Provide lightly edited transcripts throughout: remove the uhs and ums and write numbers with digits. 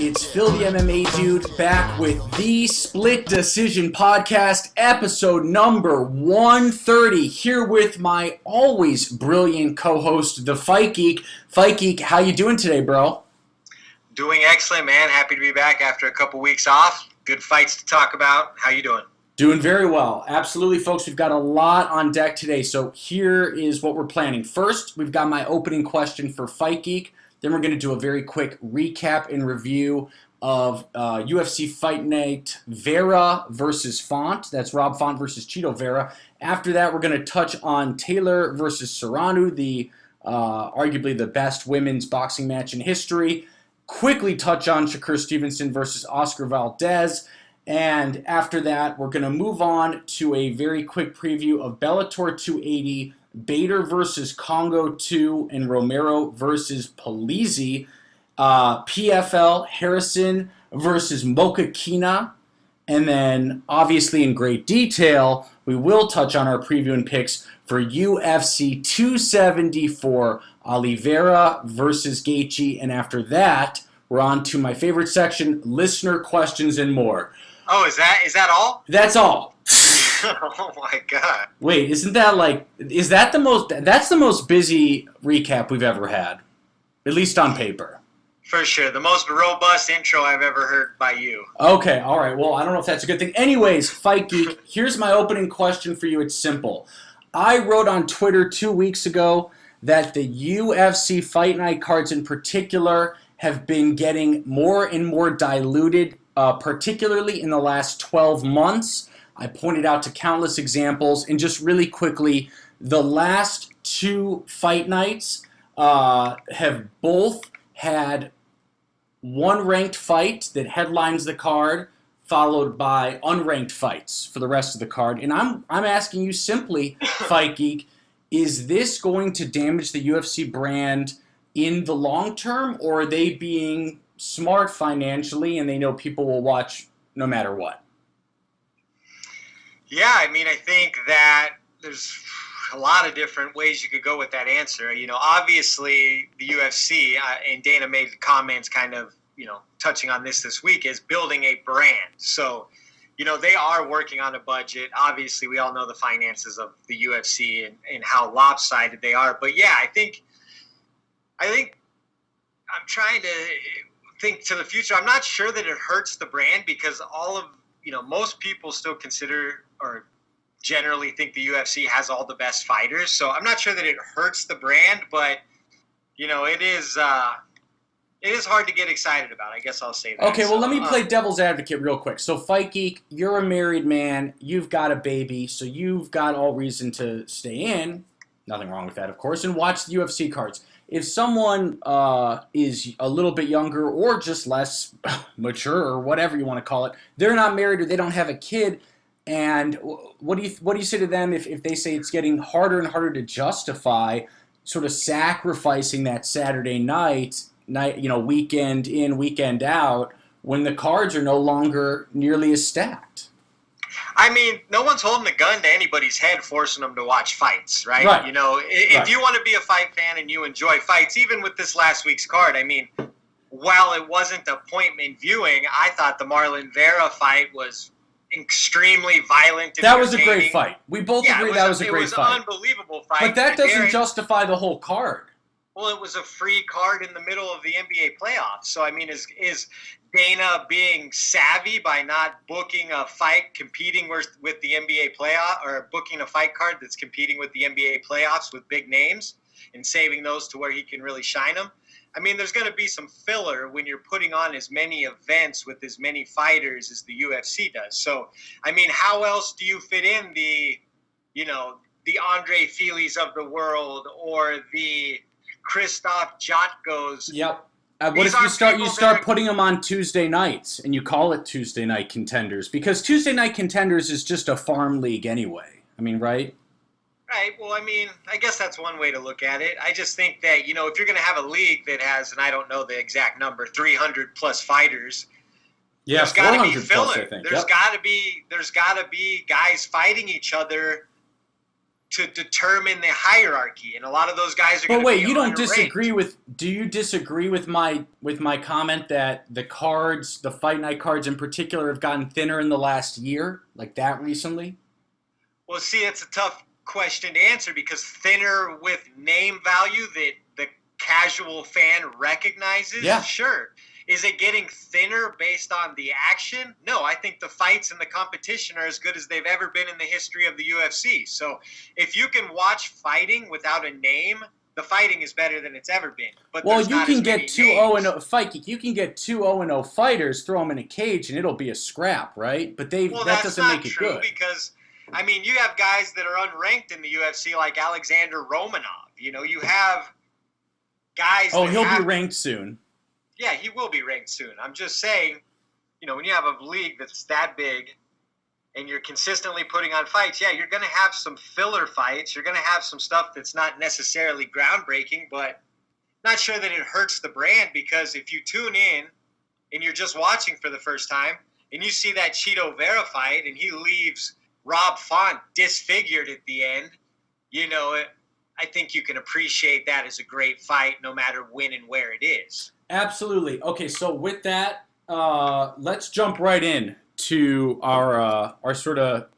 It's Phil the MMA Dude back with the Split Decision Podcast, episode number 130, here with my always brilliant co-host, the Fight Geek. Fight Geek, how you doing today, bro? Doing excellent, man. Happy to be back after a couple weeks off. Good fights to talk about. How you doing? Doing very well. Absolutely, folks. We've got a lot on deck today, so here is what we're planning. First, we've got my opening question for Fight Geek. Then we're going to do a very quick recap and review of UFC Fight Night Vera versus Font. That's Rob Font versus Chito Vera. After that, we're going to touch on Taylor versus Serrano, the arguably the best women's boxing match in history. Quickly touch on Shakur Stevenson versus Oscar Valdez. And after that, we're going to move on to a very quick preview of Bellator 280, Bader versus Congo 2, and Romero versus Polizzi. PFL, Harrison versus Mokakina. And then, obviously in great detail, we will touch on our preview and picks for UFC 274, Oliveira versus Gaethje. And after that, we're on to my favorite section, listener questions and more. Oh, is that all? That's all. Oh my god. Wait, isn't that that's the most busy recap we've ever had. At least on paper. For sure. The most robust intro I've ever heard by you. Okay, all right. Well, I don't know if that's a good thing. Anyways, Fight Geek, here's my opening question for you. It's simple. I wrote on Twitter 2 weeks ago that the UFC Fight Night cards in particular have been getting more and more diluted, particularly in the last 12 months. I pointed out to countless examples, and just really quickly, the last two fight nights have both had one ranked fight that headlines the card, followed by unranked fights for the rest of the card. And I'm asking you simply, Fight Geek, is this going to damage the UFC brand in the long term, or are they being smart financially and they know people will watch no matter what? Yeah, I mean, I think that there's a lot of different ways you could go with that answer. You know, obviously the UFC, and Dana made comments kind of, touching on this week, is building a brand. So, they are working on a budget. Obviously, we all know the finances of the UFC and how lopsided they are. But yeah, I think I'm trying to think to the future. I'm not sure that it hurts the brand because most people still consider or generally think the UFC has all the best fighters. So I'm not sure that it hurts the brand, but it is hard to get excited about. I guess I'll say that. Okay, well, let me play devil's advocate real quick. So Fight Geek, you're a married man, you've got a baby, so you've got all reason to stay in. Nothing wrong with that, of course, and watch the UFC cards. If someone is a little bit younger or just less mature or whatever you want to call it, they're not married or they don't have a kid, and what do you say to them if they say it's getting harder and harder to justify sort of sacrificing that Saturday night, weekend in, weekend out, when the cards are no longer nearly as stacked? I mean, no one's holding a gun to anybody's head forcing them to watch fights, right? Right. If you want to be a fight fan and you enjoy fights, even with this last week's card, I mean, while it wasn't appointment viewing, I thought the Marlon Vera fight was extremely violent. That was a great fight. We both agree that was a great fight. It was an unbelievable fight. But that doesn't justify the whole card. Well, it was a free card in the middle of the NBA playoffs. So, I mean, is Dana being savvy by not booking a fight competing with the NBA playoff, or booking a fight card that's competing with the NBA playoffs with big names and saving those to where he can really shine them? I mean, there's going to be some filler when you're putting on as many events with as many fighters as the UFC does. So, I mean, how else do you fit in the Andre Feelys of the world or the Christoph Jotko's? Yep. What if you start putting them on Tuesday nights and you call it Tuesday Night Contenders? Because Tuesday Night Contenders is just a farm league anyway. I mean, right? Right. Well, I mean, I guess that's one way to look at it. I just think that, if you're going to have a league that has, and I don't know the exact number, 300 plus fighters, there's got to be filler. There's got to be guys fighting each other to determine the hierarchy, and a lot of those guys are going But to wait, be you don't unranked. disagree with? Do you disagree with my comment that the cards, the fight night cards in particular, have gotten thinner in the last year, like that recently? Well, see, it's a tough question to answer because thinner with name value that the casual fan recognizes, Yeah. sure. Is it getting thinner based on the action? No, I think the fights and the competition are as good as they've ever been in the history of the UFC. So if you can watch fighting without a name, the fighting is better than it's ever been. But Well, there's you not can as get many 2-0 and names. 0 fight geek. You can get 2-0 and 0 fighters, throw them in a cage, and it'll be a scrap, right? But Well, that that's doesn't not make it true good. because, I mean, you have guys that are unranked in the UFC like Alexander Romanov. You know, you have guys Oh, that he'll be have ranked soon. Yeah, he will be ranked soon. I'm just saying, you know, when you have a league that's that big and you're consistently putting on fights, yeah, you're going to have some filler fights. You're going to have some stuff that's not necessarily groundbreaking, but not sure that it hurts the brand because if you tune in and you're just watching for the first time and you see that Cheeto Vera fight and he leaves Rob Font disfigured at the end, you know, I think you can appreciate that as a great fight no matter when and where it is. Absolutely. Okay, so with that, let's jump right in to our sort of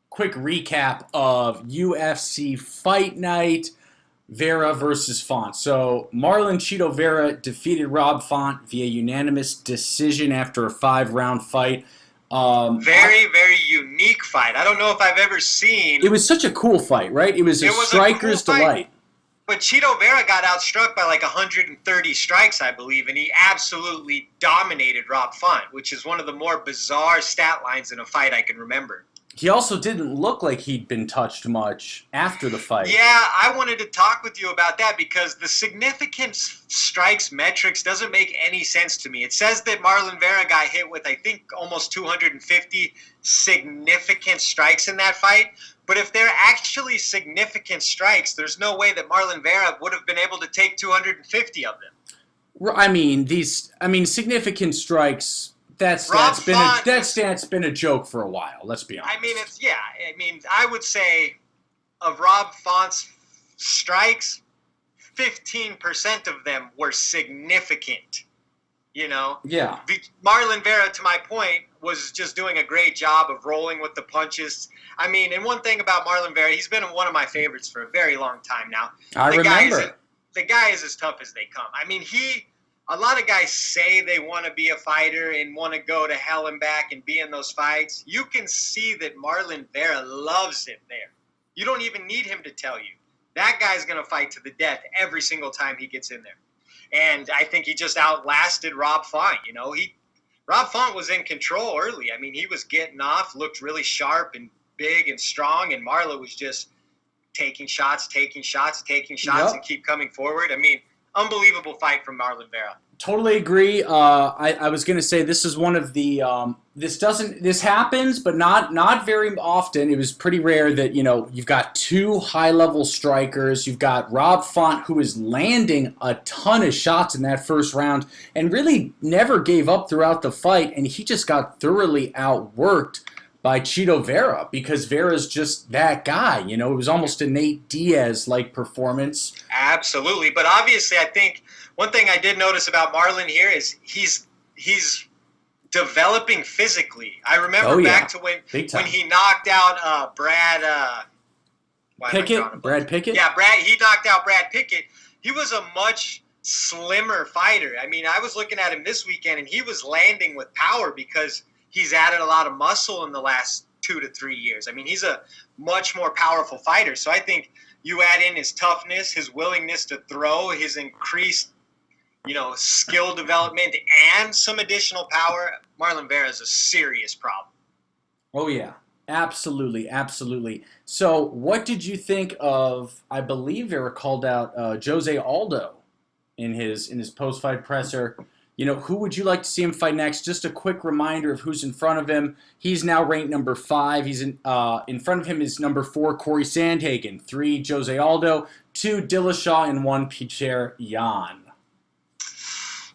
quick recap of UFC Fight Night, Vera versus Font. So Marlon Cheeto Vera defeated Rob Font via unanimous decision after a 5-round fight. Very, very unique fight. I don't know if I've ever seen. It was such a cool fight, right? It was a striker's delight. But Cheeto Vera got outstruck by like 130 strikes, I believe, and he absolutely dominated Rob Font, which is one of the more bizarre stat lines in a fight I can remember. He also didn't look like he'd been touched much after the fight. Yeah, I wanted to talk with you about that because the significant strikes metrics doesn't make any sense to me. It says that Marlon Vera got hit with, I think, almost 250 significant strikes in that fight. But if they're actually significant strikes, there's no way that Marlon Vera would have been able to take 250 of them. I mean, significant strikes. That's been a joke for a while. Let's be honest. I mean, I would say of Rob Font's strikes, 15% of them were significant. You know? Yeah. Marlon Vera, to my point, was just doing a great job of rolling with the punches. I mean, and one thing about Marlon Vera, he's been one of my favorites for a very long time now. I remember. The guy is as tough as they come. I mean, a lot of guys say they want to be a fighter and want to go to hell and back and be in those fights. You can see that Marlon Vera loves it there. You don't even need him to tell you. That guy's going to fight to the death every single time he gets in there. And I think he just outlasted Rob Font. You know, Rob Font was in control early. I mean, he was getting off, looked really sharp and big and strong, and Marlo was just taking shots, yep. and keep coming forward. I mean, unbelievable fight from Marlon Vera. Totally agree. I was going to say this is one of the this happens, but not very often. It was pretty rare that you've got two high-level strikers. You've got Rob Font, who is landing a ton of shots in that first round and really never gave up throughout the fight, and he just got thoroughly outworked by Cheeto Vera because Vera's just that guy. It was almost a Nate Diaz-like performance. Absolutely, but obviously I think one thing I did notice about Marlon here is he's developing physically. I remember back to when he knocked out Brad Pickett. Brad Pickett? Yeah, he knocked out Brad Pickett. He was a much slimmer fighter. I mean, I was looking at him this weekend, and he was landing with power because he's added a lot of muscle in the last 2 to 3 years. I mean, he's a much more powerful fighter. So I think you add in his toughness, his willingness to throw, his increased skill development, and some additional power. Marlon Vera is a serious problem. Oh, yeah. Absolutely, absolutely. So what did you think of, I believe Vera called out Jose Aldo in his post-fight presser. Who would you like to see him fight next? Just a quick reminder of who's in front of him. He's now ranked number 5. He's in front of him is number 4, Corey Sandhagen, 3, Jose Aldo, 2, Dillashaw, and 1, Petr Yan.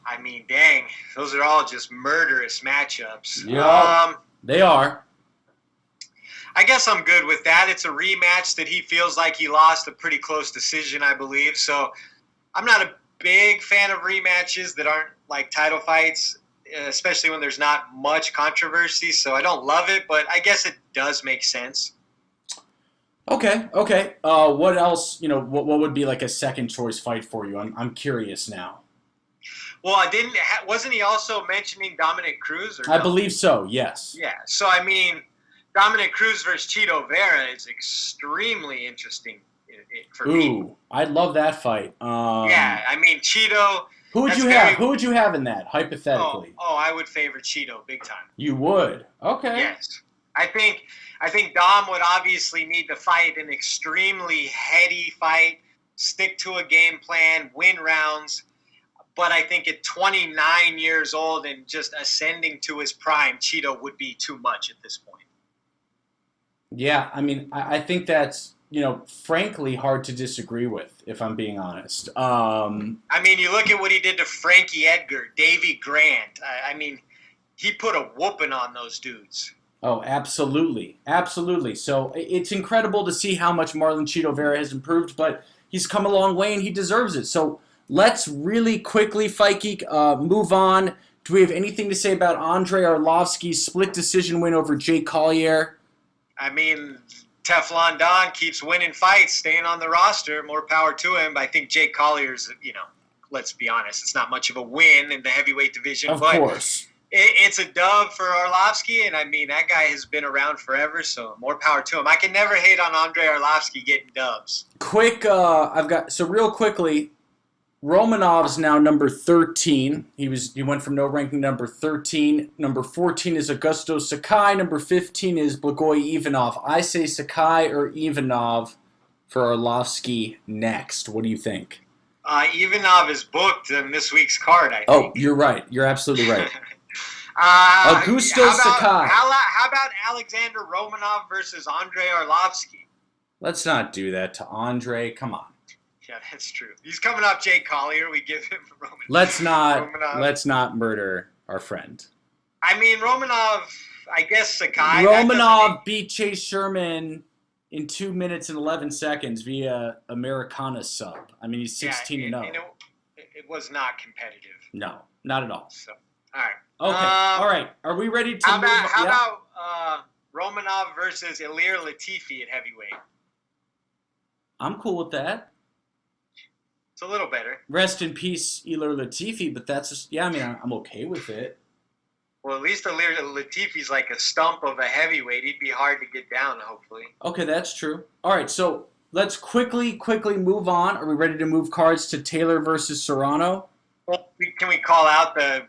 I mean, dang, those are all just murderous matchups. Yeah, they are. I guess I'm good with that. It's a rematch that he feels like he lost a pretty close decision, I believe. So I'm not a big fan of rematches that aren't like title fights, especially when there's not much controversy. So I don't love it, but I guess it does make sense. Okay. What else? What would be like a second choice fight for you? I'm curious now. Well, wasn't he also mentioning Dominic Cruz? Or I no? believe so. Yes. Yeah. So I mean, Dominic Cruz versus Chito Vera is extremely interesting for me. Ooh, I'd love that fight. Yeah, I mean Chito. Who would you have? Who would you have in that, hypothetically? Oh, I would favor Chito big time. You would? Okay. Yes. I think Dom would obviously need to fight an extremely heady fight, stick to a game plan, win rounds. But I think at 29 years old and just ascending to his prime, Chito would be too much at this point. Yeah, I mean, I think that's, frankly hard to disagree with, if I'm being honest. I mean, you look at what he did to Frankie Edgar, Davey Grant. I mean, he put a whooping on those dudes. Oh, absolutely. Absolutely. So it's incredible to see how much Marlon Chito Vera has improved, but he's come a long way and he deserves it. So let's really quickly, Fight Geek, move on. Do we have anything to say about Andrei Arlovski's split decision win over Jake Collier? I mean, Teflon Don keeps winning fights, staying on the roster. More power to him. But I think Jake Collier's, let's be honest, it's not much of a win in the heavyweight division. Of course. It's a dub for Arlovski, and I mean, that guy has been around forever, so more power to him. I can never hate on Andrei Arlovski getting dubs. Real quickly, Romanov's now number 13. He went from no ranking number 13. Number 14 is Augusto Sakai. Number 15 is Blagoy Ivanov. I say Sakai or Ivanov for Arlovski next. What do you think? Ivanov is booked in this week's card, I think. Oh, you're right. You're absolutely right. Augusto Sakai. How about Alexander Romanov versus Andrei Arlovski? Let's not do that to Andre. Come on. Yeah, that's true. He's coming off Jake Collier. We give him Romanov. Let's not murder our friend. I mean, Romanov, I guess Sakai. Romanov beat Chase Sherman in 2 minutes and 11 seconds via Americana sub. I mean, he's 16-0. It was not competitive. No, not at all. So, all right. Okay. All right. Are we ready to move on? How about Romanov versus Ilir Latifi at heavyweight? I'm cool with that. It's a little better. Rest in peace, Ilir Latifi, but that's just, I'm okay with it. Well, at least Ilir Latifi's like a stump of a heavyweight. He'd be hard to get down, hopefully. Okay, that's true. All right, so let's quickly move on. Are we ready to move cards to Taylor versus Serrano? Well, can we call out the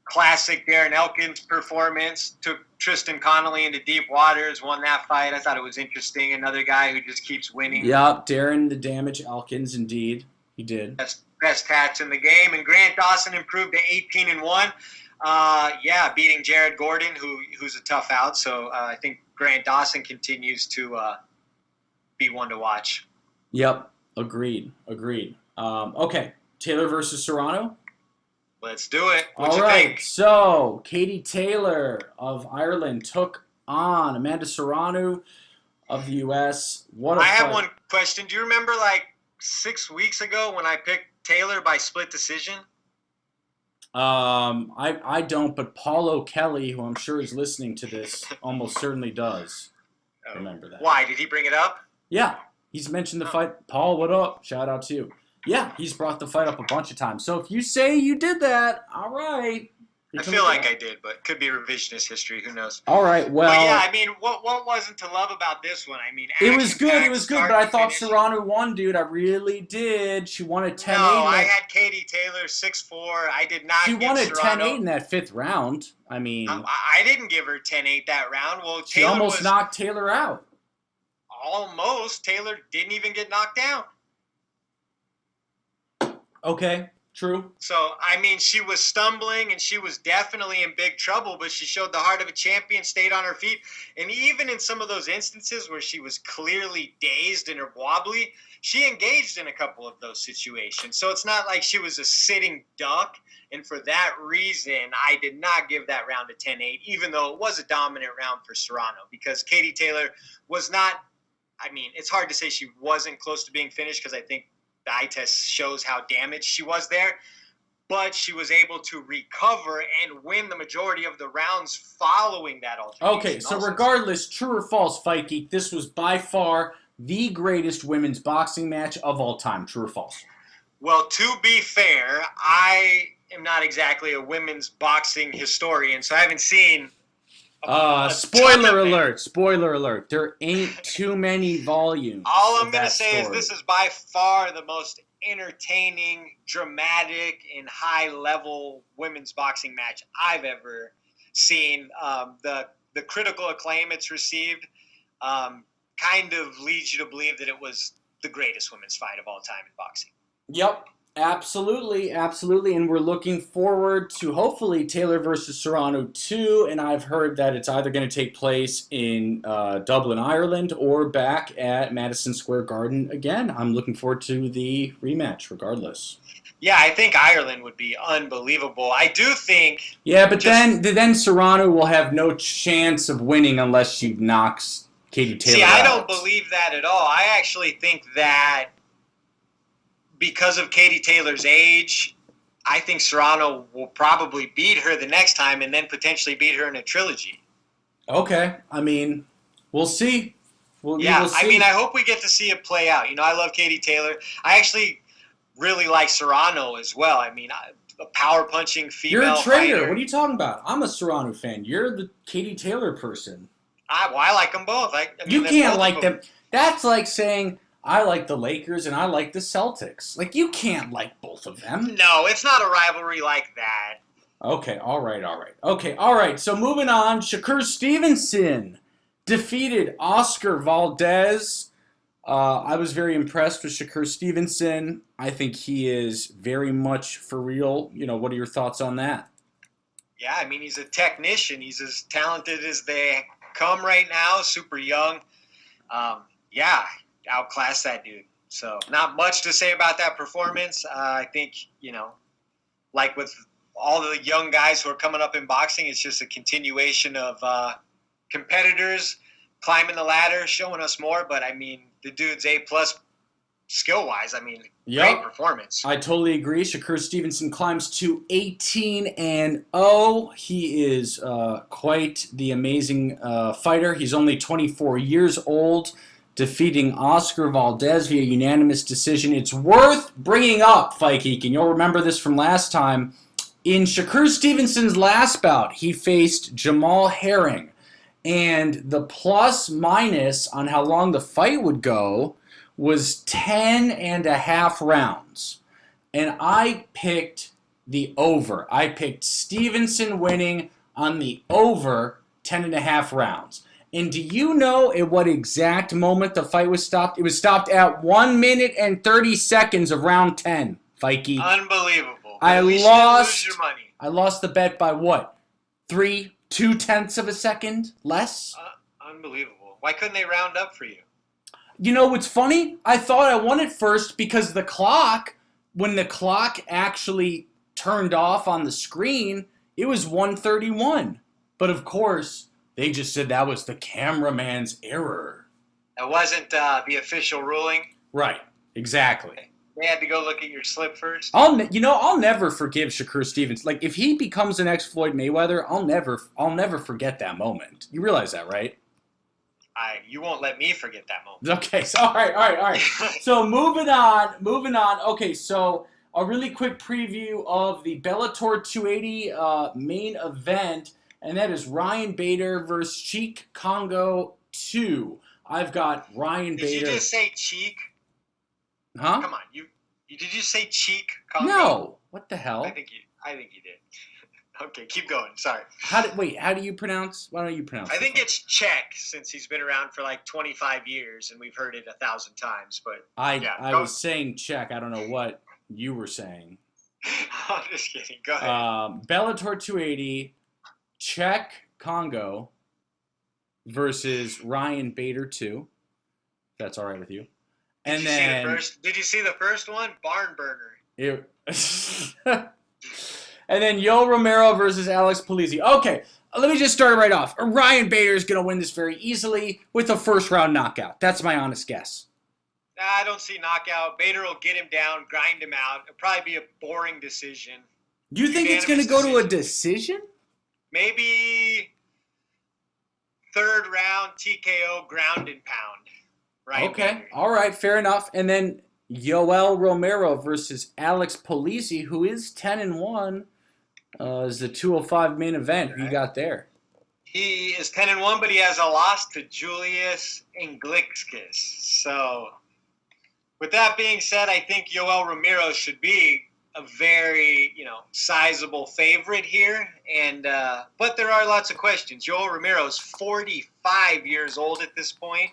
classic Darren Elkins performance? Took Tristan Connolly into deep waters, won that fight. I thought it was interesting. Another guy who just keeps winning. Yep, Darren the Damage Elkins, indeed. He did. Best hats in the game. And Grant Dawson improved to 18-1. Beating Jared Gordon, who's a tough out. So I think Grant Dawson continues to be one to watch. Yep, agreed. Okay, Taylor versus Serrano? Let's do it. All right, so Katie Taylor of Ireland took on Amanda Serrano of the U.S. I have one question. Do you remember 6 weeks ago when I picked Taylor by split decision? I don't, but Paul O'Kelly, who I'm sure is listening to this, almost certainly does remember that. Why? Did he bring it up? Yeah, he's mentioned the fight. Paul, what up? Shout out to you. Yeah, he's brought the fight up a bunch of times. So if you say you did that, all right. I feel like I did, but could be revisionist history. Who knows? All right, well. But yeah, I mean, what wasn't to love about this one? I mean, it was good, but I thought Serrano won, dude. I really did. She won a 10-8. No, I had Katie Taylor 6'4". I did not. She won a 10-8 in that 5th round. I mean, I didn't give her 10-8 that round. Well, she almost knocked Taylor out. Almost. Taylor didn't even get knocked down. Okay. True. So, I mean, she was stumbling and she was definitely in big trouble, but she showed the heart of a champion, stayed on her feet. And even in some of those instances where she was clearly dazed and wobbly, she engaged in a couple of those situations. So it's not like she was a sitting duck. And for that reason, I did not give that round a 10-8, even though it was a dominant round for Serrano, because Katie Taylor was not, I mean, it's hard to say she wasn't close to being finished because I think the eye test shows how damaged she was there, but she was able to recover and win the majority of the rounds following that altercation. Okay, so regardless, true or false, Fight Geek, this was by far the greatest women's boxing match of all time. True or false? Well, to be fair, I am not exactly a women's boxing historian, so I haven't seen spoiler alert. Spoiler alert. There ain't too many volumes. All I'm going to say is this is by far the most entertaining, dramatic, and high-level women's boxing match I've ever seen. The critical acclaim it's received kind of leads you to believe that it was the greatest women's fight of all time in boxing. Yep. Absolutely, absolutely, and we're looking forward to hopefully Taylor versus Serrano 2, and I've heard that it's either going to take place in Dublin, Ireland, or back at Madison Square Garden again. I'm looking forward to the rematch regardless. Yeah, I think Ireland would be unbelievable. I do think... Yeah, but then Serrano will have no chance of winning unless she knocks Katie Taylor out. See, I don't believe that at all. I actually think that because of Katie Taylor's age, I think Serrano will probably beat her the next time and then potentially beat her in a trilogy. Okay. I mean, we'll see. We'll see. I mean, I hope we get to see it play out. You know, I love Katie Taylor. I actually really like Serrano as well. I mean, a power-punching female You're a traitor. fighter. What are you talking about? I'm a Serrano fan. You're the Katie Taylor person. I like them both. You can't like them. That's like saying... I like the Lakers and I like the Celtics. Like, you can't like both of them. No, it's not a rivalry like that. Okay, all right. So moving on, Shakur Stevenson defeated Oscar Valdez. I was very impressed with Shakur Stevenson. I think he is very much for real. You know, what are your thoughts on that? Yeah, I mean, he's a technician. He's as talented as they come right now, super young. Outclassed that dude. So not much to say about that performance. I think, you know, like with all the young guys who are coming up in boxing, it's just a continuation of competitors climbing the ladder, showing us more. But, I mean, the dude's A-plus skill-wise. I mean, great performance. I totally agree. Shakur Stevenson climbs to 18-0. He is quite the amazing fighter. He's only 24 years old, defeating Oscar Valdez via unanimous decision. It's worth bringing up, Fight Geek, and you'll remember this from last time. In Shakur Stevenson's last bout, he faced Jamal Herring, and the plus-minus on how long the fight would go was 10.5 rounds. And I picked the over. I picked Stevenson winning on the over 10.5 rounds. And do you know at what exact moment the fight was stopped? It was stopped at 1 minute and 30 seconds of round 10, Fight Geek. Unbelievable. I lost. You didn't lose your money. I lost the bet by what? 2/10 of a second less? Unbelievable. Why couldn't they round up for you? You know what's funny? I thought I won it first because the clock, when the clock actually turned off on the screen, it was 1:31. But of course, they just said that was the cameraman's error. That wasn't the official ruling? Right, exactly. They had to go look at your slip first? I'll never forgive Shakur Stevens. Like, if he becomes the next Floyd Mayweather, I'll never forget that moment. You realize that, right? You won't let me forget that moment. Okay, so all right. So moving on. Okay, so a really quick preview of the Bellator 280 main event, and that is Ryan Bader versus Cheek Congo 2. I've got Ryan Bader. Did you just say Cheek? Huh? Come on, did you say Cheek Congo? No. What the hell? I think you did. Okay, keep going. Sorry. How do you pronounce? Why don't you pronounce? I think it's Czech, since he's been around for like 25 years and we've heard it 1,000 times. But I was saying Czech. I don't know what you were saying. I'm just kidding. Go ahead. Bellator 280, Czech Congo versus Ryan Bader 2. If that's all right with you. Did you see the first one? Barn burner. And then Yo Romero versus Alex Polizzi. Okay, let me just start right off. Ryan Bader is going to win this very easily with a first-round knockout. That's my honest guess. I don't see knockout. Bader will get him down, grind him out. It'll probably be a boring decision. You think it's going to go to a decision? Maybe third round TKO ground and pound. Right. Okay. Bader. All right. Fair enough. And then Yoel Romero versus Alex Polizzi, who is 10-1, is the 205 main event. Who you got there? He is 10-1, but he has a loss to Julius Inglickis. So, with that being said, I think Yoel Romero should be a very, sizable favorite here. And but there are lots of questions. Yoel Romero is 45 years old at this point,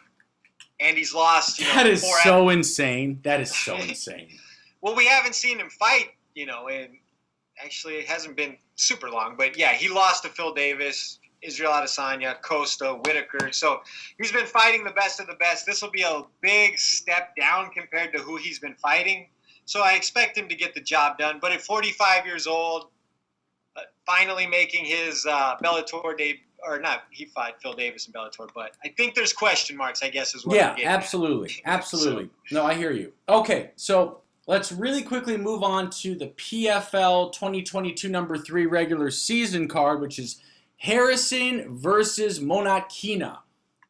and he's lost. That is so insane. That is so insane. Well, we haven't seen him fight, and actually it hasn't been super long. But yeah, he lost to Phil Davis, Israel Adesanya, Costa, Whitaker. So he's been fighting the best of the best. This will be a big step down compared to who he's been fighting. So I expect him to get the job done. But at 45 years old, finally making his Bellator debut, or not, he fought Phil Davis in Bellator, but I think there's question marks, I guess, is what I'm getting absolutely. at. Absolutely. No, I hear you. Okay, so let's really quickly move on to the PFL 2022 number 3 regular season card, which is Harrison versus Monakina.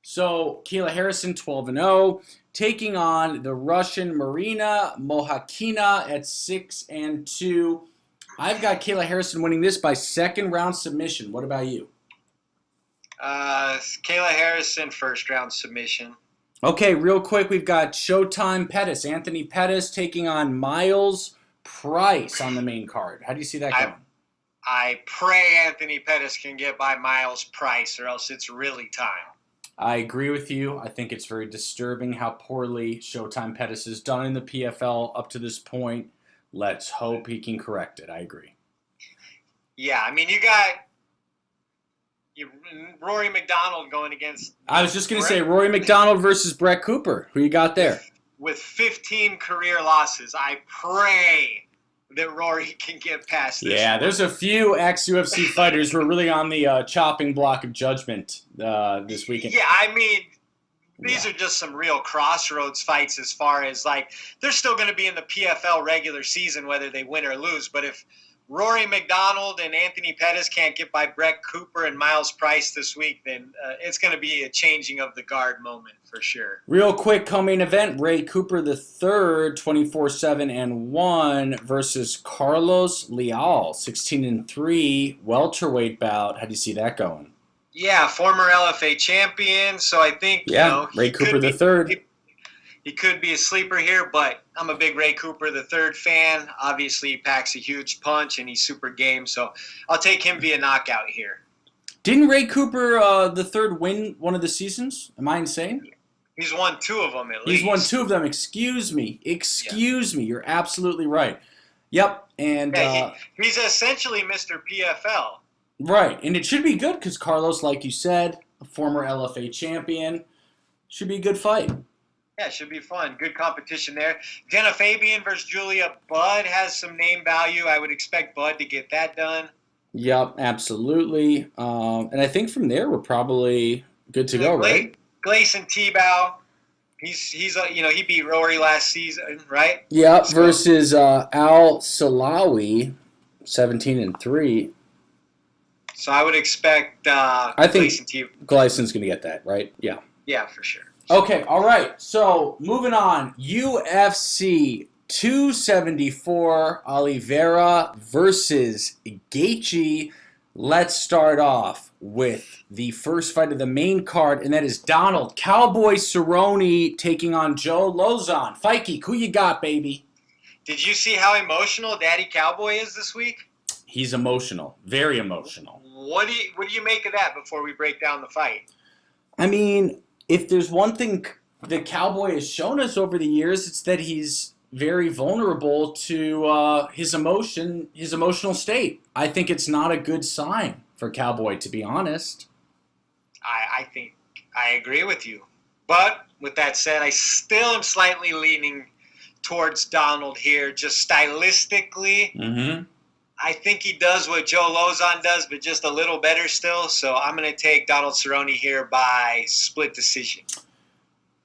So Kayla Harrison, 12-0, taking on the Russian Marina Mohakina at 6-2. I've got Kayla Harrison winning this by second round submission. What about you? Kayla Harrison, first round submission. Okay, real quick, we've got Showtime Pettis, Anthony Pettis taking on Miles Price on the main card. How do you see that going? I pray Anthony Pettis can get by Miles Price, or else it's really time. I agree with you. I think it's very disturbing how poorly Showtime Pettis has done in the PFL up to this point. Let's hope he can correct it. I agree. Yeah, I mean, you got Rory McDonald going against... I was just going to say Rory McDonald versus Brett Cooper. Who you got there? With 15 career losses, I pray that Rory can get past this. Yeah, there's a few ex-UFC fighters who are really on the chopping block of judgment this weekend. Yeah, I mean, these are just some real crossroads fights as far as, they're still going to be in the PFL regular season whether they win or lose. But if Rory McDonald and Anthony Pettis can't get by Brett Cooper and Miles Price this week, then it's going to be a changing of the guard moment for sure. Real quick, co-main event, Ray Cooper III, 24-7-1 versus Carlos Leal, 16-3, welterweight bout. How do you see that going? Yeah, former LFA champion, so I think, Ray Cooper III. He could be a sleeper here, but I'm a big Ray Cooper III fan. Obviously, he packs a huge punch, and he's super game, so I'll take him via knockout here. Didn't Ray Cooper III win one of the seasons? Am I insane? He's won 2 of them at least. He's won 2 of them. Excuse me. Me. You're absolutely right. Yep. And he's essentially Mr. PFL. Right. And it should be good because Carlos, like you said, a former LFA champion. Should be a good fight. Yeah, it should be fun. Good competition there. Jenna Fabian versus Julia Budd has some name value. I would expect Budd to get that done. Yep, absolutely. And I think from there we're probably good to go, right? Gleison Tebow, he beat Rory last season, right? Yep, versus Al Salawi, 17-3. So I would expect I think Gleison's going to get that, right? Yeah. Yeah, for sure. Okay, all right. So moving on, UFC 274, Oliveira versus Gaethje. Let's start off with the first fight of the main card, and that is Donald Cowboy Cerrone taking on Joe Lozon. Fight Geek, who you got, baby? Did you see how emotional Daddy Cowboy is this week? He's emotional, very emotional. What do you make of that before we break down the fight? I mean, if there's one thing the Cowboy has shown us over the years, it's that he's very vulnerable to his emotional state. I think it's not a good sign for Cowboy, to be honest. I think I agree with you. But with that said, I still am slightly leaning towards Donald here, just stylistically. Mm-hmm. I think he does what Joe Lozon does, but just a little better still. So I'm going to take Donald Cerrone here by split decision.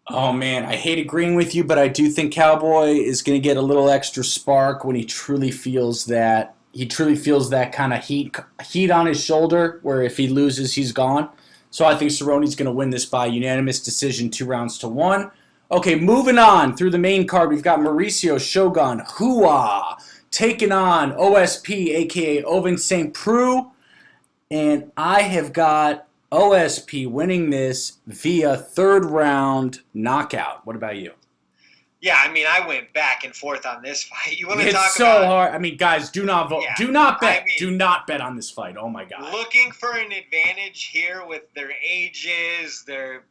Oh man, I hate agreeing with you, but I do think Cowboy is going to get a little extra spark when he truly feels that kind of heat on his shoulder, where if he loses, he's gone. So I think Cerrone's going to win this by unanimous decision, 2-1. Okay, moving on through the main card, we've got Mauricio Shogun Hua taking on OSP, aka Ovince St. Preux, and I have got OSP winning this via third round knockout. What about you? Yeah, I mean, I went back and forth on this fight. You want to It's talk so about hard. I mean, guys, do not vote. Yeah, Do not bet. I mean, Do not bet on this fight. Oh my God. looking for an advantage here with their ages, their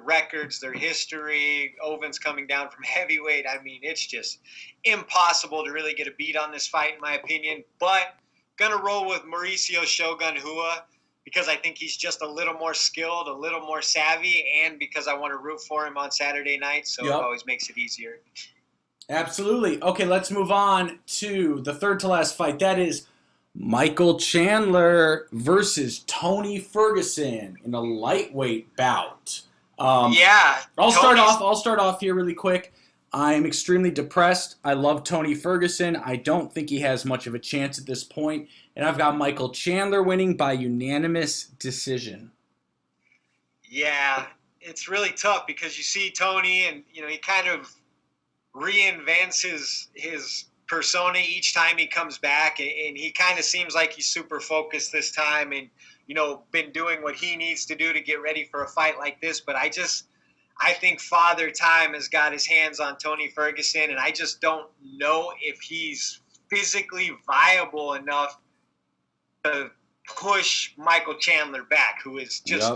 records, their history. Ovin's coming down from heavyweight. I mean, it's just impossible to really get a beat on this fight, in my opinion. But gonna roll with Mauricio Shogun Hua because I think he's just a little more skilled, a little more savvy, and because I want to root for him on Saturday night, so It always makes it easier. Absolutely. Okay, let's move on to the third to last fight. That is Michael Chandler versus Tony Ferguson in a lightweight bout. I'll start off here really quick. I'm extremely depressed. I love Tony Ferguson. I don't think he has much of a chance at this point. And I've got Michael Chandler winning by unanimous decision. Yeah, it's really tough because you see Tony and, he kind of reinvents his persona each time he comes back. And he kind of seems like he's super focused this time and, been doing what he needs to do to get ready for a fight like this. But I think Father Time has got his hands on Tony Ferguson, and I just don't know if he's physically viable enough to push Michael Chandler back, who is just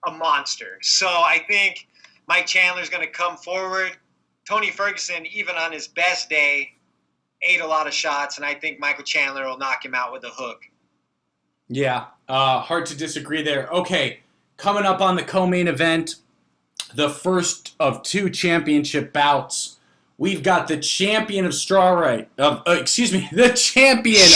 a monster. So I think Mike Chandler's going to come forward. Tony Ferguson, even on his best day, ate a lot of shots, and I think Michael Chandler will knock him out with a hook. Yeah, hard to disagree there. Okay, coming up on the co-main event, the first of two championship bouts. We've got the champion of the champion of The champion of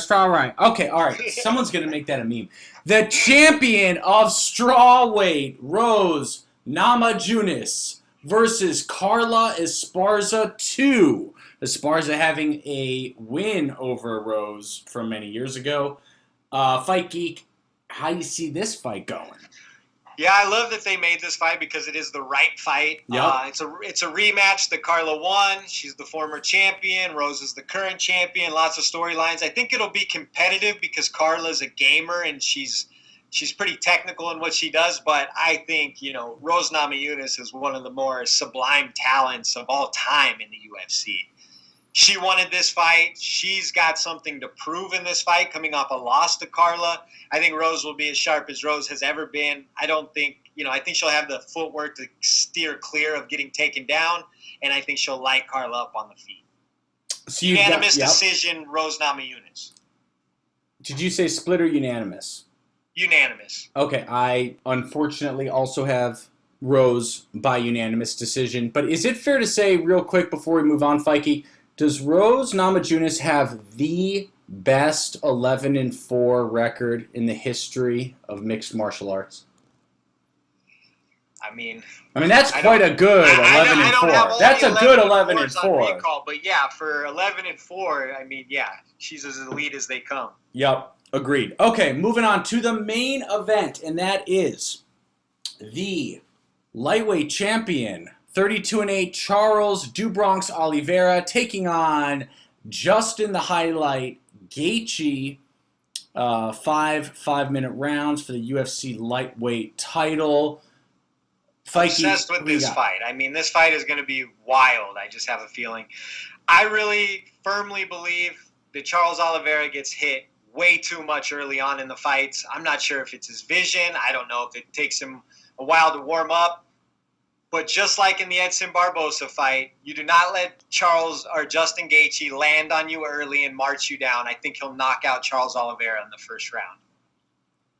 strawweight. Okay, all right. Someone's going to make that a meme. The champion of strawweight, Rose Namajunas versus Carla Esparza 2. Esparza having a win over Rose from many years ago. Fight Geek, how do you see this fight going? Yeah, I love that they made this fight because it is the right fight. Yep. It's a rematch that Carla won. She's the former champion. Rose is the current champion. Lots of storylines. I think it'll be competitive because Carla's a gamer and she's pretty technical in what she does. But I think, Rose Namajunas is one of the more sublime talents of all time in the UFC. She wanted this fight. She's got something to prove in this fight coming off a loss to Carla. I think Rose will be as sharp as Rose has ever been. I think she'll have the footwork to steer clear of getting taken down, and I think she'll light Carla up on the feet. So unanimous decision, Rose Namajunas. Did you say split or unanimous? Unanimous. Okay, I unfortunately also have Rose by unanimous decision. But is it fair to say, real quick before we move on, Fikey, does Rose Namajunas have the best 11-4 record in the history of mixed martial arts? I mean that's quite a good 11-4. That's a good 11-4. But yeah, for 11-4, she's as elite as they come. Yep, agreed. Okay, moving on to the main event, and that is the lightweight champion, 32-8 Charles DuBronx Oliveira taking on Justin the Highlight Gaethje. 5-minute rounds for the UFC lightweight title. Obsessed with this fight. This fight is going to be wild. I just have a feeling. I really firmly believe that Charles Oliveira gets hit way too much early on in the fights. I'm not sure if it's his vision. I don't know if it takes him a while to warm up. But just like in the Edson Barbosa fight, you do not let Charles or Justin Gaethje land on you early and march you down. I think he'll knock out Charles Oliveira in the first round.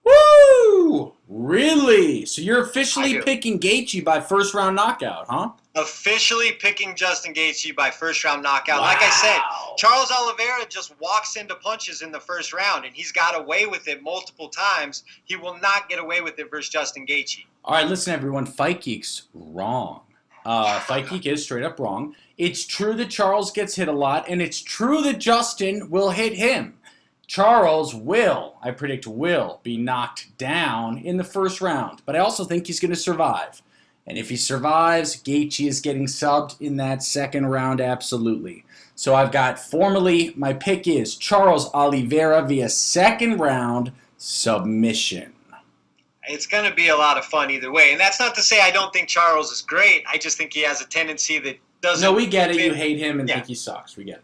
Woo! Really? So you're officially picking Gaethje by first round knockout, huh? Officially picking Justin Gaethje by first round knockout. Wow. Like I said, Charles Oliveira just walks into punches in the first round, and he's got away with it multiple times. He will not get away with it versus Justin Gaethje. All right, listen, everyone. Fight Geek's wrong. Fight Geek is straight up wrong. It's true that Charles gets hit a lot, and it's true that Justin will hit him. Charles I predict, will be knocked down in the first round. But I also think he's going to survive. And if he survives, Gaethje is getting subbed in that second round, absolutely. So I've got formally, my pick is Charles Oliveira via second round submission. It's going to be a lot of fun either way. And that's not to say I don't think Charles is great. I just think he has a tendency that doesn't... No, we get it. You hate him and think he sucks. We get it.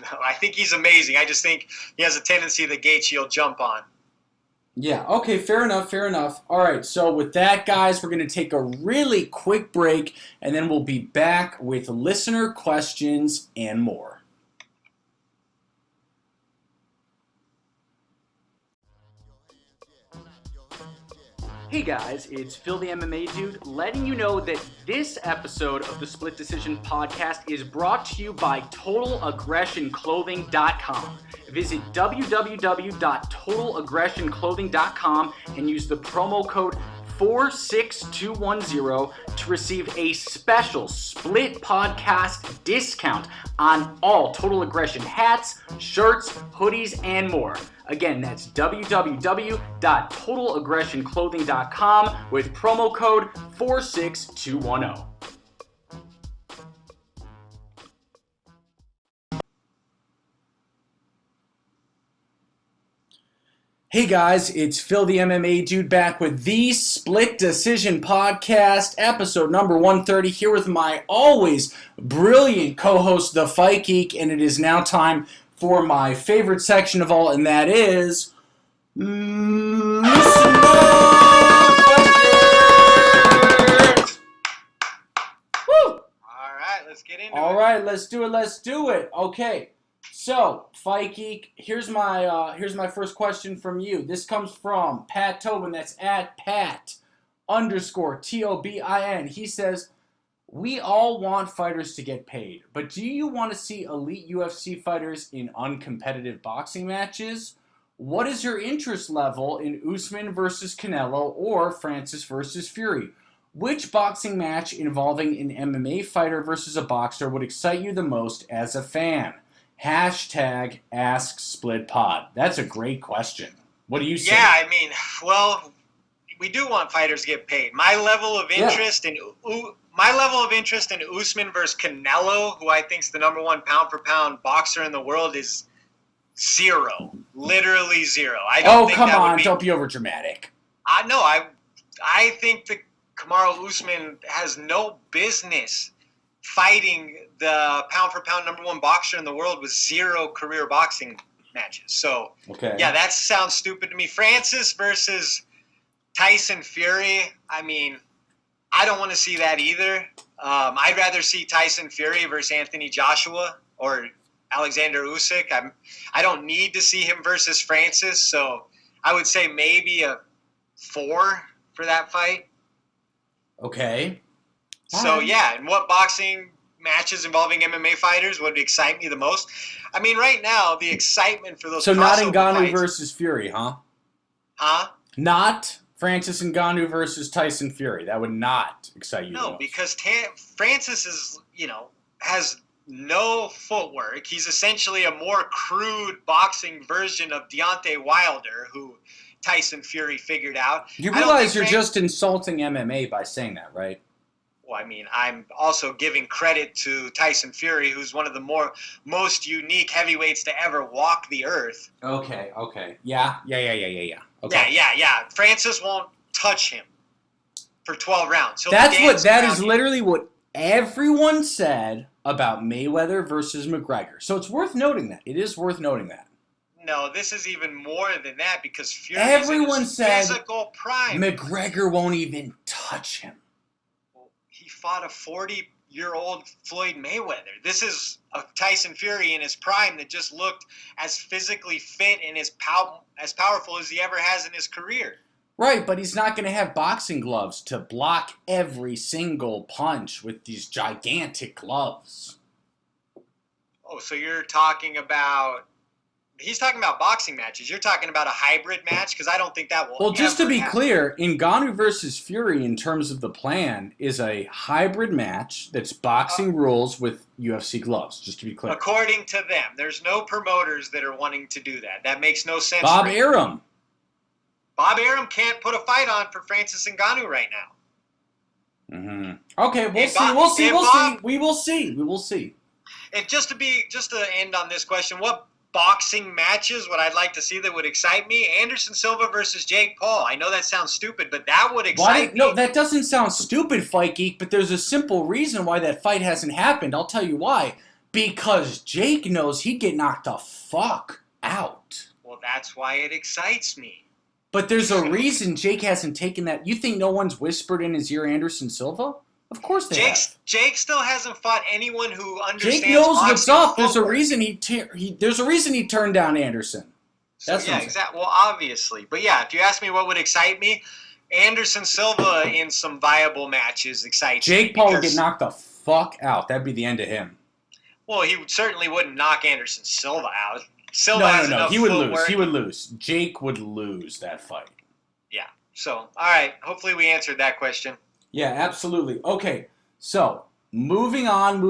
No, I think he's amazing. I just think he has a tendency that Gaethje will jump on. Yeah, okay, fair enough. All right, so with that, guys, we're going to take a really quick break, and then we'll be back with listener questions and more. Hey guys, it's Phil the MMA Dude letting you know that this episode of the Split Decision Podcast is brought to you by TotalAggressionClothing.com. Visit www.TotalAggressionClothing.com and use the promo code 46210 to receive a special Split Podcast discount on all Total Aggression hats, shirts, hoodies, and more. Again, that's www.TotalAggressionClothing.com with promo code 46210. Hey guys, it's Phil the MMA Dude back with the Split Decision Podcast, episode number 130, here with my always brilliant co-host, The Fight Geek, and it is now time for my favorite section of all, and that is... Listener questions! Woo! Alright, let's get into it. Alright, let's do it. Okay. So, Fight Geek, here's my first question from you. This comes from Pat Tobin. That's at Pat_TOBIN. He says, we all want fighters to get paid, but do you want to see elite UFC fighters in uncompetitive boxing matches? What is your interest level in Usman versus Canelo or Francis versus Fury? Which boxing match involving an MMA fighter versus a boxer would excite you the most as a fan? #AskSplitPod. That's a great question. What do you say? Yeah, I mean, well, we do want fighters to get paid. My level of interest in Usman versus Canelo, who I think is the number one pound for pound boxer in the world, is zero. Literally zero. I don't think come that on, would be, don't be over dramatic. I think that Kamaru Usman has no business fighting the pound-for-pound number one boxer in the world with zero career boxing matches. So, yeah, that sounds stupid to me. Francis versus Tyson Fury, I mean, I don't want to see that either. I'd rather see Tyson Fury versus Anthony Joshua or Alexander Usyk. I don't need to see him versus Francis, so I would say maybe a 4 for that fight. Okay. So, yeah, and what boxing matches involving MMA fighters would excite me the most? I mean, right now, the excitement for those So not Ngannou fights, versus Fury, huh? Huh? Not Francis Ngannou versus Tyson Fury. That would not excite you the most. No, because Francis is, has no footwork. He's essentially a more crude boxing version of Deontay Wilder, who Tyson Fury figured out. You realize you're just insulting MMA by saying that, right? Well, I mean, I'm also giving credit to Tyson Fury, who's one of the most unique heavyweights to ever walk the earth. Okay. Yeah. Okay. Yeah. Francis won't touch him for 12 rounds. That is literally what everyone said about Mayweather versus McGregor. So it's worth noting that. It is worth noting that. No, this is even more than that because Fury is in his physical prime. McGregor won't even touch him. fought a 40-year-old Floyd Mayweather. This is a Tyson Fury in his prime that just looked as physically fit and as powerful as he ever has in his career. Right, but he's not going to have boxing gloves to block every single punch with these gigantic gloves. Oh, so you're talking about... He's talking about boxing matches. You're talking about a hybrid match? Because I don't think that will. Well, just to be clear, Ngannou versus Fury, in terms of the plan, is a hybrid match that's boxing rules with UFC gloves, just to be clear. According to them. There's no promoters that are wanting to do that. That makes no sense. Bob Arum. Bob Arum can't put a fight on for Francis Ngannou right now. Mm-hmm. Okay, we will see. And just to end on this question, what boxing matches would I like to see that would excite me? Anderson Silva versus Jake Paul. I know that sounds stupid, but that would excite me. No, that doesn't sound stupid, Fight Geek, but there's a simple reason why that fight hasn't happened. I'll tell you why. Because Jake knows he'd get knocked the fuck out. Well, that's why it excites me. But there's a reason Jake hasn't taken that. You think no one's whispered in his ear Anderson Silva? Of course they have. Jake still hasn't fought anyone who understands. Jake knows what's up. There's a reason he turned down Anderson. That's exactly. Well, obviously, but yeah, if you ask me what would excite me, Anderson Silva in some viable matches excites me. Jake Paul would get knocked the fuck out. That'd be the end of him. Well, he certainly wouldn't knock Anderson Silva out. No. He would lose. He would lose. Jake would lose that fight. Yeah. So, all right. Hopefully, we answered that question. Yeah, absolutely. Okay, so moving on.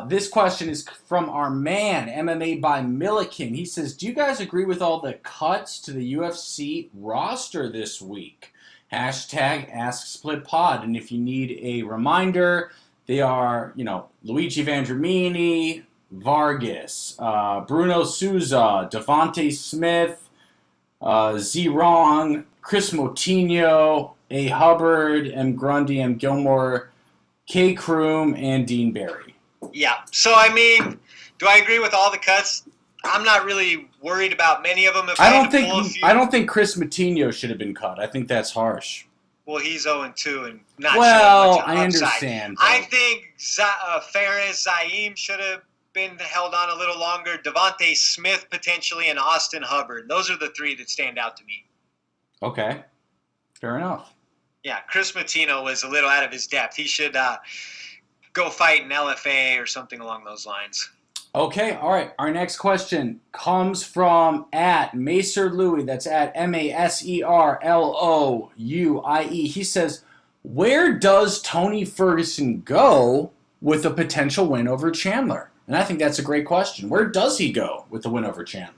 This question is from our man, MMA by Milliken. He says, do you guys agree with all the cuts to the UFC roster this week? #AskSplitPod. And if you need a reminder, they are, Luigi Vendramini, Vargas, Bruno Souza, Devontae Smith, Z-Rong, Chris Moutinho, A. Hubbard, M. Grundy, M. Gilmore, K. Kroom, and Dean Barry. Yeah. So, I mean, do I agree with all the cuts? I'm not really worried about many of them. I don't think Chris Moutinho should have been cut. I think that's harsh. Well, he's 0-2 and not well, much I understand. I think Fares Zaim should have been held on a little longer. Devontae Smith potentially, and Austin Hubbard. Those are the three that stand out to me. Okay. Fair enough. Yeah, Chris Moutinho was a little out of his depth. He should go fight in LFA or something along those lines. Okay, all right. Our next question comes from @Maser Louie. That's @MaserLouie. He says, where does Tony Ferguson go with a potential win over Chandler? And I think that's a great question. Where does he go with the win over Chandler?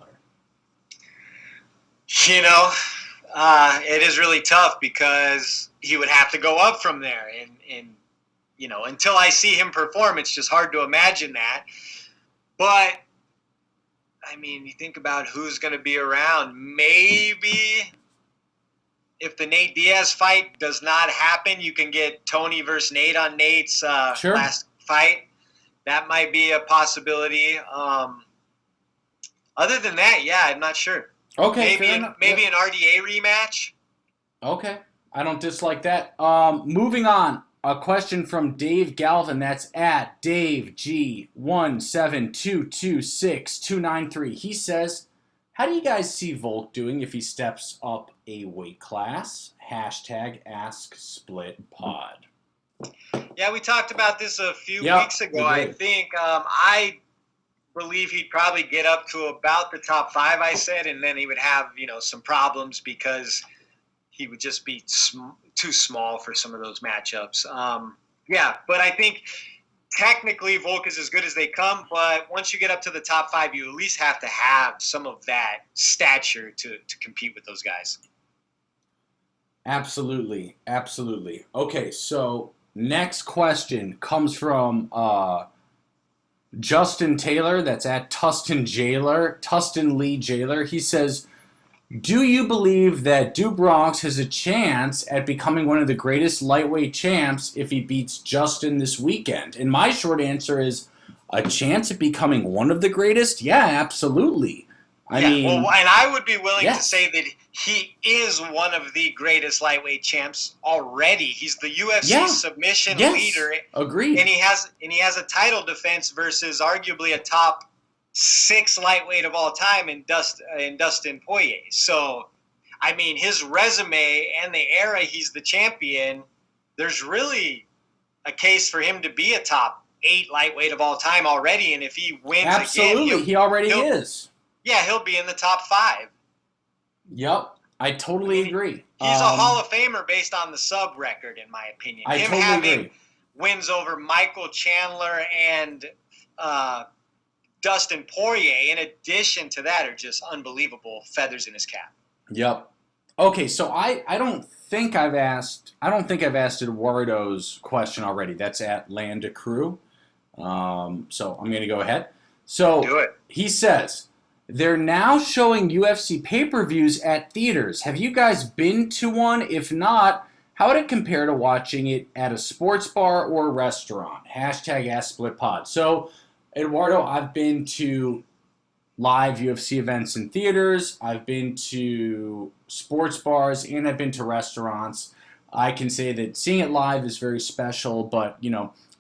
It is really tough because he would have to go up from there. And until I see him perform, it's just hard to imagine that. But, I mean, you think about who's going to be around. Maybe if the Nate Diaz fight does not happen, you can get Tony versus Nate on Nate's last fight. That might be a possibility. Other than that, yeah, I'm not sure. Okay, maybe an RDA rematch. Okay, I don't dislike that. Moving on, a question from Dave Galvin. That's @DaveG172262993. He says, how do you guys see Volk doing if he steps up a weight class? #AskSplitPod. Yeah, we talked about this a few weeks ago, I think. I believe he'd probably get up to about the top 5, I said, and then he would have, some problems because he would just be too small for some of those matchups. But I think technically Volk is as good as they come, but once you get up to the top 5, you at least have to have some of that stature to compete with those guys. Absolutely. Okay, so next question comes from Justin Taylor. That's @Tustin Lee Jailer. He says, do you believe that Do Bronx has a chance at becoming one of the greatest lightweight champs if he beats Justin this weekend? And my short answer is a chance at becoming one of the greatest? Yeah, absolutely. I mean, well, and I would be willing yes. to say that he is one of the greatest lightweight champs already. He's the UFC submission leader. Agreed. And he has a title defense versus arguably a top 6 lightweight of all time in Dustin Poirier. So, I mean, his resume and the era he's the champion, there's really a case for him to be a top 8 lightweight of all time already. And if he wins again, he already is. Yeah, he'll be in the top 5. Yep, I totally agree. He's a Hall of Famer based on the sub record, in my opinion. I totally agree. Wins over Michael Chandler and Dustin Poirier, in addition to that, are just unbelievable feathers in his cap. Yep. Okay, so I don't think I've asked Eduardo's question already. That's at Land Crew. So I'm going to go ahead. So do it. He says, they're now showing UFC pay-per-views at theaters. Have you guys been to one? If not, how would it compare to watching it at a sports bar or a restaurant? #AskSplitPod. So, Eduardo, I've been to live UFC events in theaters. I've been to sports bars, and I've been to restaurants. I can say that seeing it live is very special, but,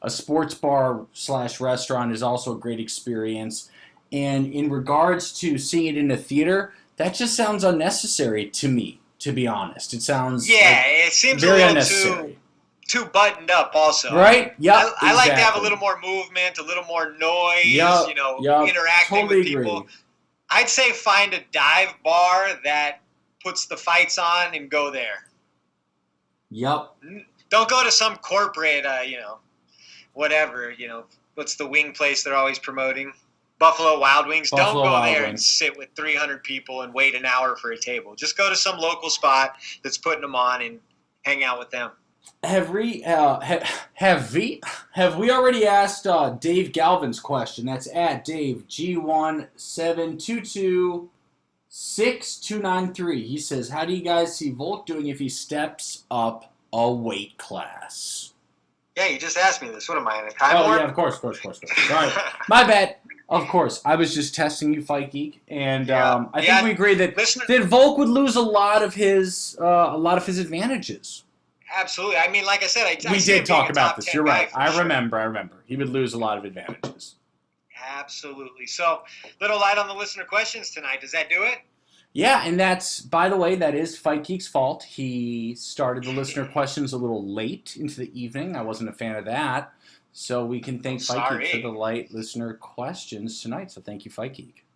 a sports bar / restaurant is also a great experience. And in regards to seeing it in a theater, that just sounds unnecessary to me, to be honest. It sounds it seems very a little unnecessary. Too buttoned up also. Right? Yeah. I like to have a little more movement, a little more noise, interacting with people. Agree. I'd say find a dive bar that puts the fights on and go there. Yep. Don't go to some corporate, whatever, what's the wing place they're always promoting? Buffalo Wild Wings. Don't go there and sit with 300 people and wait an hour for a table. Just go to some local spot that's putting them on and hang out with them. Have we already asked Dave Galvin's question? That's at Dave G172269293. He says, how do you guys see Volk doing if he steps up a weight class? Yeah, you just asked me this. What am I, in a time warp? Yeah, of course. Sorry. My bad. Of course. I was just testing you, Fight Geek, and I think we agree that Volk would lose a lot of his advantages. Absolutely. I mean, like I said, we did talk about this. You're right. I remember. He would lose a lot of advantages. Absolutely. So, little light on the listener questions tonight. Does that do it? Yeah, and that's, by the way, that is Fight Geek's fault. He started the listener questions a little late into the evening. I wasn't a fan of that. So we can thank Fight Geek for the light listener questions tonight. So thank you, Fight Geek.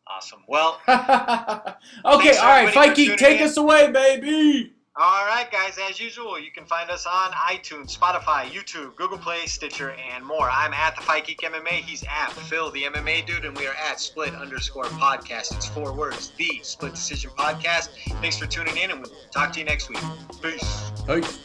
Awesome. Well, okay, all right, Fight Geek, take us away, baby. All right, guys, as usual, you can find us on iTunes, Spotify, YouTube, Google Play, Stitcher, and more. I'm at the Fight Geek MMA. He's at Phil, the MMA dude, and we are at Split_podcast. It's 4 words, the Split Decision Podcast. Thanks for tuning in, and we'll talk to you next week. Peace. Peace.